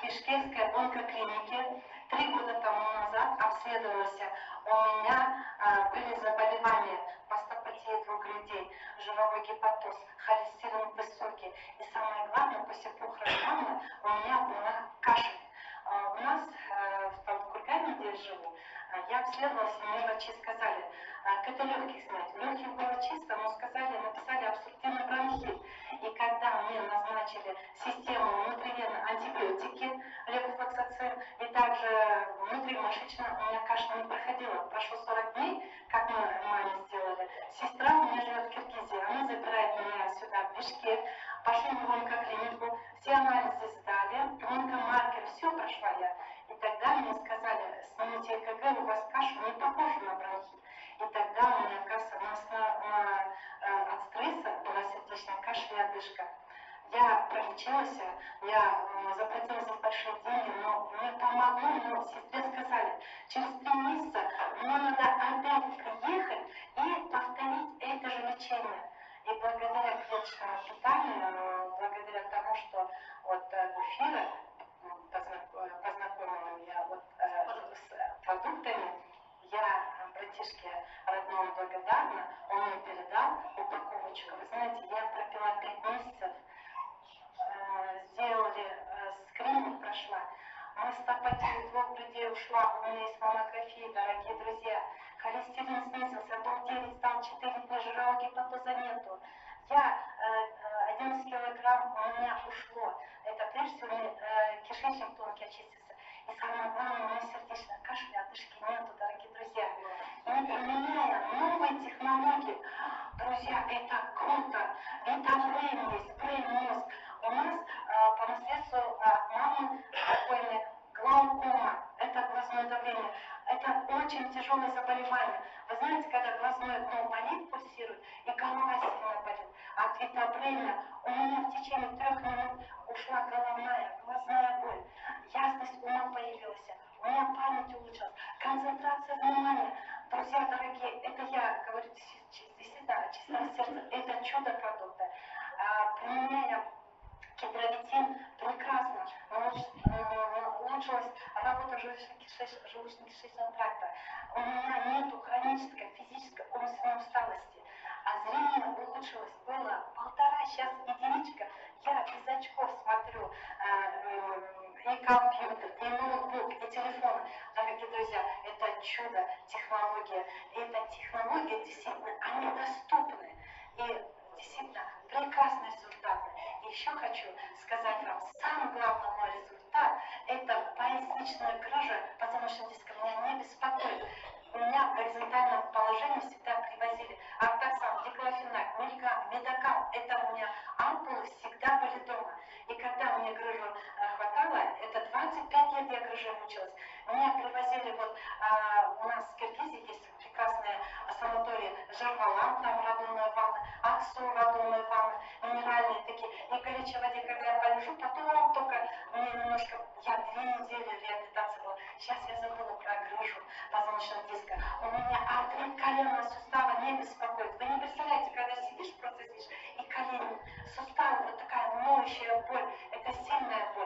Бишкекской онкоклинике 3 года тому назад обследовалась. У меня были заболевания, мастопатия двух грудей, жировой гепатоз, холестерин высокий. И самое главное, после похорон у меня была кашель. У нас в Кургане, где я живу, я обследовалась, и мне врачи сказали, это легких снять. Легких было чисто, но написали обструктивный бронхит. И когда мне назначили систему внутривенно антибиотики, левофлоксацин, и также внутримышечно, у меня кашель не проходила. Прошло 40 дней, как мы маме сделали. Сестра у меня живет в Киргизии, она забирает меня сюда, в Бишкек, пошли в онкоклинику, все анализы сдали, онкомаркер, все прошла я. И тогда мне сказали, снимите ЭКГ, у вас кашель не похожа на бронхит. И тогда у меня, оказывается, от стресса была сердечная кашель и одышка. Я пролечилась, я заплатила за большие деньги, но мне помогло, но сестре сказали, через 3 месяца мне надо опять приехать и повторить это же лечение. И благодаря клеточному питанию, благодаря тому, что вот Гульфира познакомила меня с продуктами, я братишке родному благодарна, он мне передал упаковочку. Вы знаете, я пропила 5 месяцев, сделали скрининг, прошла. Мастопатия двух грудей ушла, у меня есть маммография, дорогие друзья. Холестерин снизился, был 9, стал 4, жирового гепатоза нету. 11 килограмм у меня ушло. Это прежде всего кишечник тонкий очистился. И самое главное, у меня сердечная кашель, одышки нету, дорогие друзья. И применяя новые технологии, друзья, это круто. Витабрейн есть, брейн мозг. У нас по наследству от мамы покойной глаукома, это глазное давление. Это очень тяжелое заболевание. Вы знаете, когда глазное дно болит, пульсирует, и голова сильно болит. От витабрейна у меня в течение 3 минут ушла головная, глазная боль. Ясность ума появилась. У меня память улучшилась. Концентрация внимания. Друзья дорогие, это я говорю действительно чистого сердца. Это чудо продукта. Применяя гидровитин прекрасно, улучшилась работа желудочно-кишечного тракта. У меня нету хронической физической умственной усталости. А зрение улучшилось, было 1,5, сейчас единичка. Я без очков смотрю и компьютер, и ноутбук, и телефон. Дорогие друзья, это чудо, технология. И эта технология действительно, они доступны. И действительно прекрасные результаты. И еще хочу сказать вам, самый главный мой результат – это поясничная грыжа, потому что диска меня не беспокоит. У меня в горизонтальном положении всегда привозили артаксан, диклофенак, мильгам, медокам. Это у меня ампулы всегда были дома. И когда мне грыжу хватало, это 25 лет я грыжей мучилась. Меня привозили у нас в Киргизии есть прекрасные санатории Жарвалан, там радонная ванна, Аксу радонная ванна, минеральные такие. И горячей воде, когда я полежу, потом только мне немножко, я 2 недели реабилитации была. Сейчас я забыла про грыжу позвоночного диска. У меня артрит коленного сустава не беспокоит. Вы не представляете, когда сидишь, просто сидишь, и колени, суставы, вот такая ноющая боль, это сильная боль.